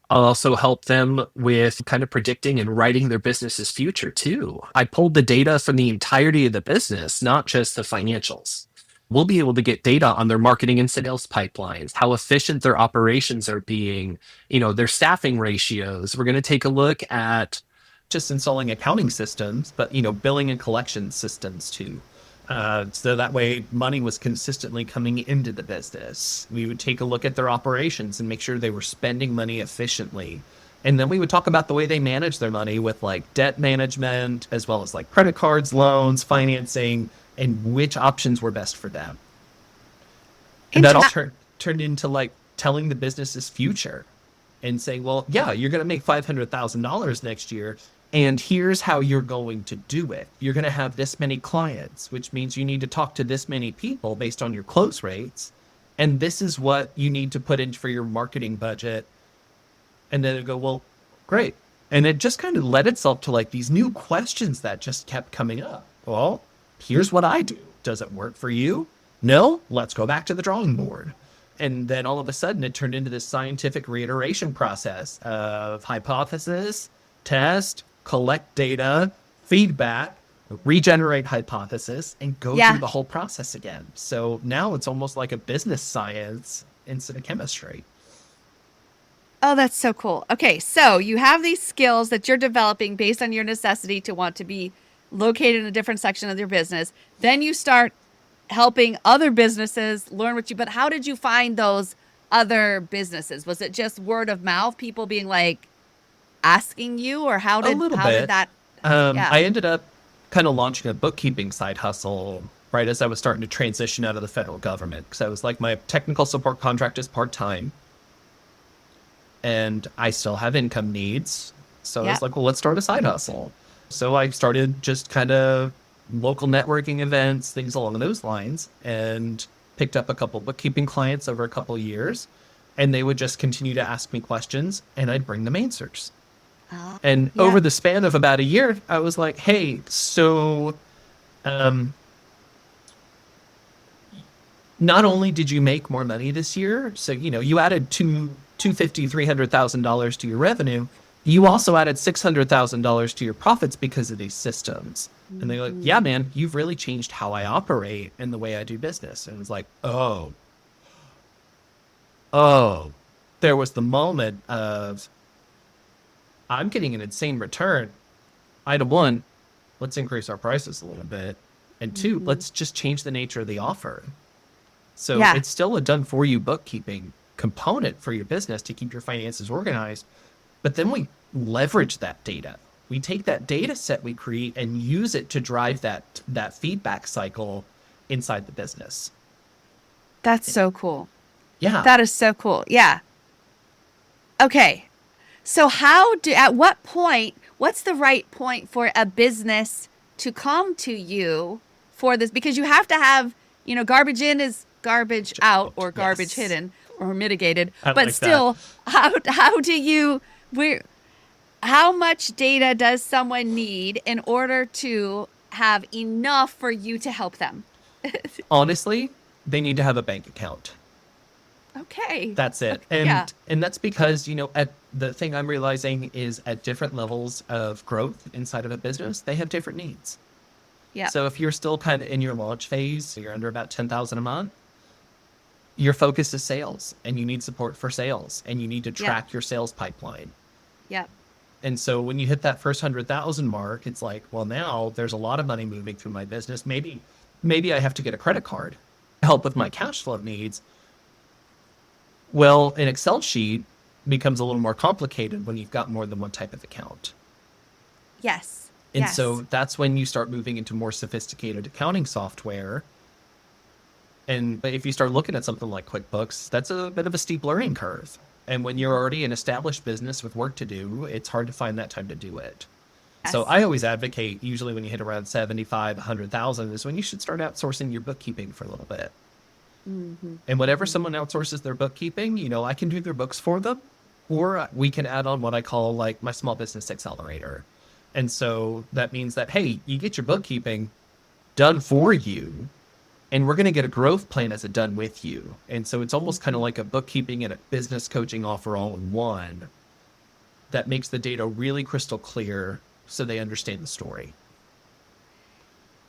I'll also help them with kind of predicting and writing their business's future too. I pulled the data from the entirety of the business, not just the financials. We'll be able to get data on their marketing and sales pipelines, how efficient their operations are being, their staffing ratios. We're going to take a look at just installing accounting systems, but, billing and collection systems too. So that way money was consistently coming into the business. We would take a look at their operations and make sure they were spending money efficiently. And then we would talk about the way they manage their money with like debt management, as well as like credit cards, loans, financing, and which options were best for them. And that all turned into like telling the business's future and saying, well, yeah, you're going to make $500,000 next year. And here's how you're going to do it. You're going to have this many clients, which means you need to talk to this many people based on your close rates. And this is what you need to put in for your marketing budget. And then it'd go, well, great. And it just kind of led itself to like these new questions that just kept coming up. Well, here's what I do. Does it work for you? No? Let's go back to the drawing board. And then all of a sudden it turned into this scientific reiteration process of hypothesis, test, collect data, feedback, regenerate hypothesis, and go through the whole process again. So now it's almost like a business science instead of chemistry. Oh, that's so cool. Okay, so you have these skills that you're developing based on your necessity to want to be located in a different section of your business. Then you start helping other businesses learn but how did you find those other businesses? Was it just word of mouth, people being like, asking you, or how did that? I ended up kind of launching a bookkeeping side hustle right as I was starting to transition out of the federal government, because I was like, my technical support contract is part-time and I still have income needs. So I was like, well, let's start a side hustle. So I started just kind of local networking events, things along those lines, and picked up a couple bookkeeping clients over a couple of years, and they would just continue to ask me questions and I'd bring them answers. And over the span of about a year, I was like, hey, so not only did you make more money this year, so, you added $300,000 to your revenue, you also added $600,000 to your profits because of these systems. Mm-hmm. And they're like, yeah, man, you've really changed how I operate and the way I do business. And it was like, oh, there was the moment of, I'm getting an insane return. Item one, let's increase our prices a little bit. And two, let's just change the nature of the offer. So it's still a done-for-you bookkeeping component for your business to keep your finances organized. But then we leverage that data. we take that data set we create and use it to drive that feedback cycle inside the business. That's so cool. Yeah. That is so cool. Yeah. Okay. So at what point, what's the right point for a business to come to you for this? Because you have to have, garbage in is garbage out, or garbage Yes. hidden or mitigated. I But like still, how do you, how much data does someone need in order to have enough for you to help them? Honestly, they need to have a bank account. Okay. That's it. Okay. Yeah. And that's because, at the thing I'm realizing is at different levels of growth inside of a business, they have different needs. Yeah. So if you're still kind of in your launch phase, so you're under about 10,000 a month, your focus is sales, and you need support for sales, and you need to track your sales pipeline. Yeah. And so when you hit that first 100,000 mark, it's like, well, now there's a lot of money moving through my business. Maybe I have to get a credit card to help with my cash flow needs. Well, an Excel sheet becomes a little more complicated when you've got more than one type of account. Yes. And so that's when you start moving into more sophisticated accounting software. And if you start looking at something like QuickBooks, that's a bit of a steep learning curve. And when you're already an established business with work to do, it's hard to find that time to do it. Yes. So I always advocate, usually when you hit around 75, 100,000 is when you should start outsourcing your bookkeeping for a little bit. Mm-hmm. And whenever someone outsources their bookkeeping, I can do their books for them, or we can add on what I call like my small business accelerator. And so that means that, hey, you get your bookkeeping done for you, and we're going to get a growth plan as a done with you. And so it's almost kind of like a bookkeeping and a business coaching offer all in one that makes the data really crystal clear so they understand the story.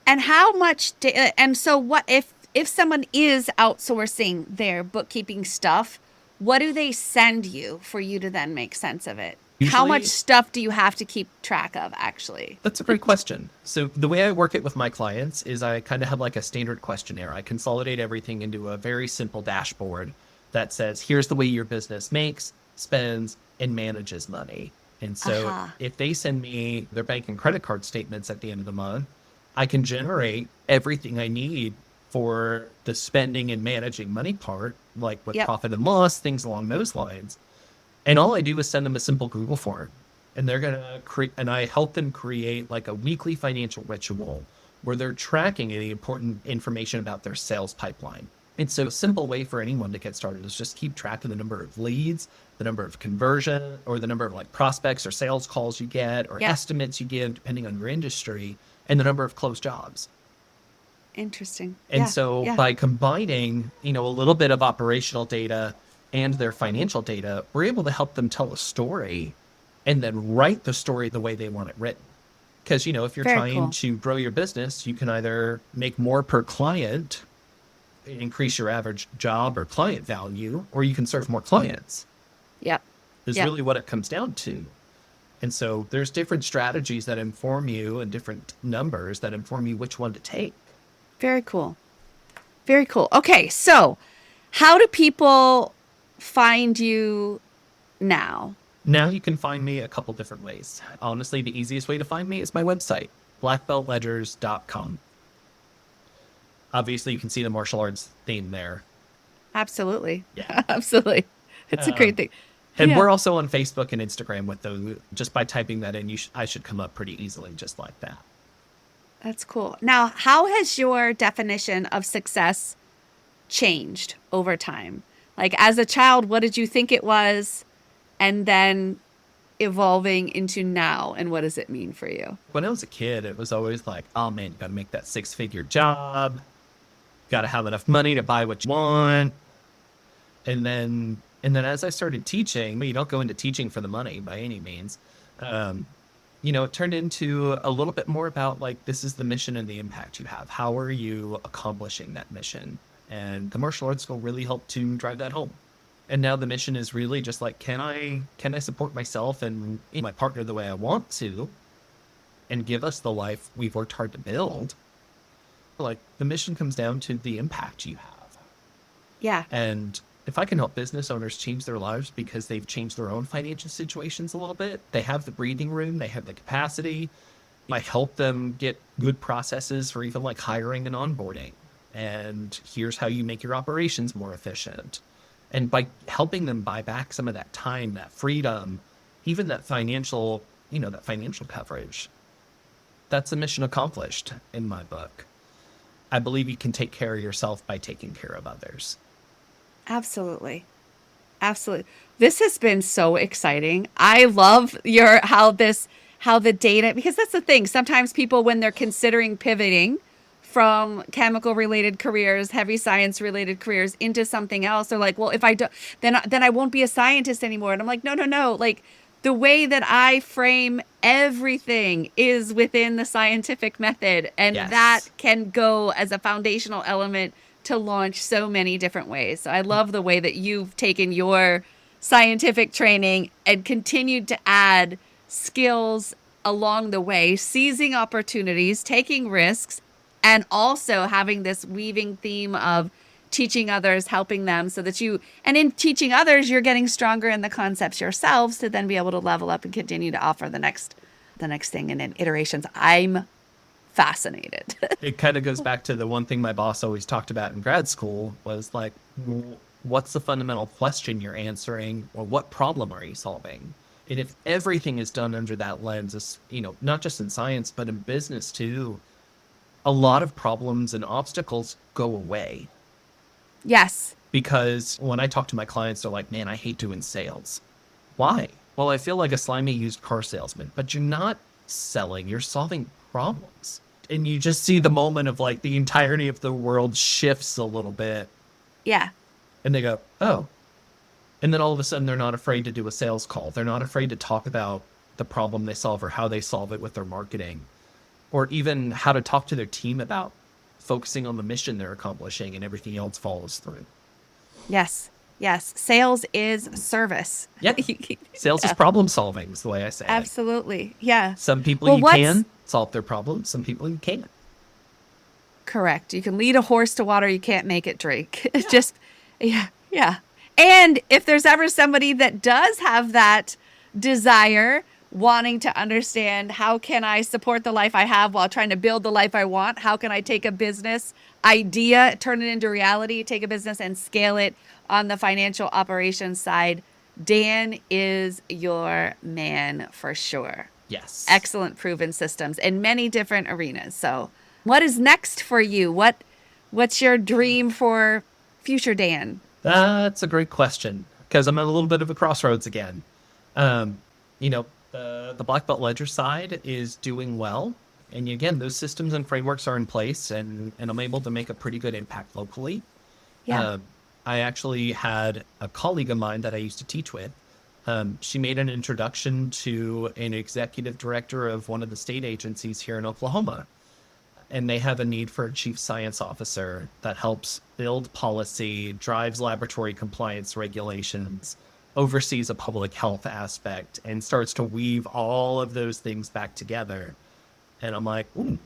And how much and so what if someone is outsourcing their bookkeeping stuff, what do they send you for you to then make sense of it? How Usually- much stuff do you have to keep track of, actually? That's a great question. So the way I work it with my clients is I kind of have like a standard questionnaire. I consolidate everything into a very simple dashboard that says, here's the way your business makes, spends, and manages money. And so if they send me their bank and credit card statements at the end of the month, I can generate everything I need for the spending and managing money part, like with profit and loss, things along those lines. And all I do is send them a simple Google form, and they're going to create, and I help them create like a weekly financial ritual where they're tracking any important information about their sales pipeline. And so a simple way for anyone to get started is just keep track of the number of leads, the number of conversion, or the number of like prospects or sales calls you get, or estimates you give, depending on your industry, and the number of closed jobs. Interesting. And so by combining, a little bit of operational data and their financial data, we're able to help them tell a story and then write the story the way they want it written. Because, if you're trying to grow your business, you can either make more per client, increase your average job or client value, or you can serve more clients. Yep. Is really what it comes down to. And so there's different strategies that inform you and different numbers that inform you which one to take. Very cool. Very cool. Okay, so how do people find you now? Now you can find me a couple different ways. Honestly, the easiest way to find me is my website, blackbeltledgers.com. Obviously, you can see the martial arts theme there. Absolutely. Yeah. Absolutely. It's a great thing. And we're also on Facebook and Instagram with those. Just by typing that in, I should come up pretty easily, just like that. That's cool. Now, how has your definition of success changed over time? Like as a child, what did you think it was? And then evolving into now, and what does it mean for you? When I was a kid, it was always like, oh man, you got to make that 6-figure job. Got to have enough money to buy what you want. And then as I started teaching, you don't go into teaching for the money by any means. It turned into a little bit more about like, this is the mission and the impact you have. How are you accomplishing that mission? And the martial arts school really helped to drive that home. And now the mission is really just like, can I support myself and my partner the way I want to, and give us the life we've worked hard to build? Like the mission comes down to the impact you have. Yeah. And if I can help business owners change their lives because they've changed their own financial situations a little bit, they have the breathing room, they have the capacity. I help them get good processes for even like hiring and onboarding. And here's how you make your operations more efficient. And by helping them buy back some of that time, that freedom, even that financial, that financial coverage, that's a mission accomplished in my book. I believe you can take care of yourself by taking care of others. Absolutely. Absolutely. This has been so exciting. I love how the data, because that's the thing. Sometimes people, when they're considering pivoting from chemical related careers, heavy science related careers into something else, they're like, well, if I don't, then I won't be a scientist anymore. And I'm like, no. Like, the way that I frame everything is within the scientific method, and Yes. that can go as a foundational element to launch so many different ways. So I love the way that you've taken your scientific training and continued to add skills along the way, seizing opportunities, taking risks, and also having this weaving theme of teaching others, helping them, so that and in teaching others, you're getting stronger in the concepts yourselves to then be able to level up and continue to offer the next thing and in iterations. I'm fascinated. It kind of goes back to the one thing my boss always talked about in grad school was like, what's the fundamental question you're answering, or what problem are you solving? And if everything is done under that lens, not just in science, but in business too, a lot of problems and obstacles go away. Yes. Because when I talk to my clients, they're like, man, I hate doing sales. Why? Well, I feel like a slimy used car salesman, but you're not selling, you're solving problems. And you just see the moment of like the entirety of the world shifts a little bit. Yeah. And they go, oh. And then all of a sudden they're not afraid to do a sales call. They're not afraid to talk about the problem they solve or how they solve it with their marketing, or even how to talk to their team about focusing on the mission they're accomplishing, and everything else follows through. Yes. Sales is service. Yeah. Sales is problem solving is the way I say it. Absolutely. Yeah. Some people can solve their problems. Some people you can't. Correct. You can lead a horse to water. You can't make it drink. Yeah. Yeah. And if there's ever somebody that does have that desire, wanting to understand, how can I support the life I have while trying to build the life I want? How can I take a business idea, turn it into reality, take a business and scale it on the financial operations side? Dan is your man for sure. Yes. Excellent proven systems in many different arenas. So what is next for you? What's your dream for future Dan? That's a great question, because I'm at a little bit of a crossroads again. The Black Belt Ledger side is doing well. And again, those systems and frameworks are in place, and I'm able to make a pretty good impact locally. Yeah. I actually had a colleague of mine that I used to teach with. She made an introduction to an executive director of one of the state agencies here in Oklahoma. And they have a need for a chief science officer that helps build policy, drives laboratory compliance regulations, oversees a public health aspect, and starts to weave all of those things back together. And I'm like, ooh,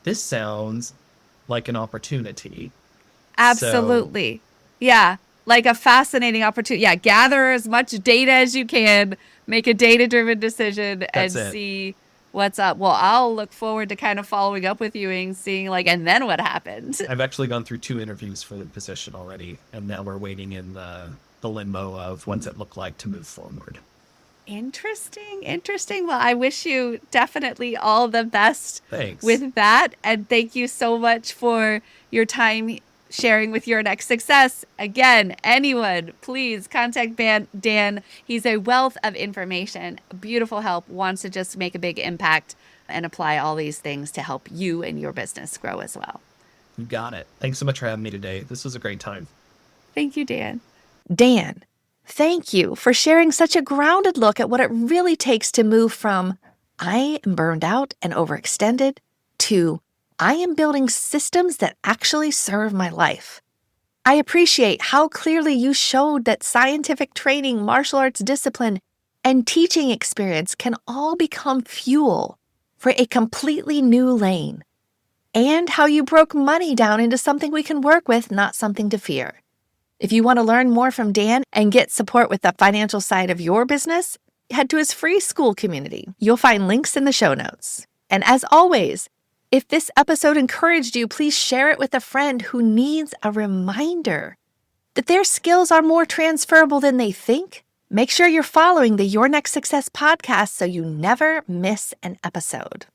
this sounds like an opportunity. Absolutely. Yeah. Like a fascinating opportunity. Yeah. Gather as much data as you can, make a data-driven decision, and see what's up. Well, I'll look forward to kind of following up with you and seeing and then what happened. I've actually gone through 2 interviews for the position already, and now we're waiting in the limbo of what's it look like to move forward. Interesting. Well, I wish you definitely all the best. Thanks. With that. And thank you so much for your time sharing with your next success. Again, anyone, please contact Dan. He's a wealth of information, beautiful help, wants to just make a big impact and apply all these things to help you and your business grow as well. You got it. Thanks so much for having me today. This was a great time. Thank you, Dan. Dan, thank you for sharing such a grounded look at what it really takes to move from I am burned out and overextended to I am building systems that actually serve my life. I appreciate how clearly you showed that scientific training, martial arts discipline, and teaching experience can all become fuel for a completely new lane, and how you broke money down into something we can work with, not something to fear. If you want to learn more from Dan and get support with the financial side of your business, head to his free school community. You'll find links in the show notes. And as always, if this episode encouraged you, please share it with a friend who needs a reminder that their skills are more transferable than they think. Make sure you're following the Your Next Success podcast so you never miss an episode.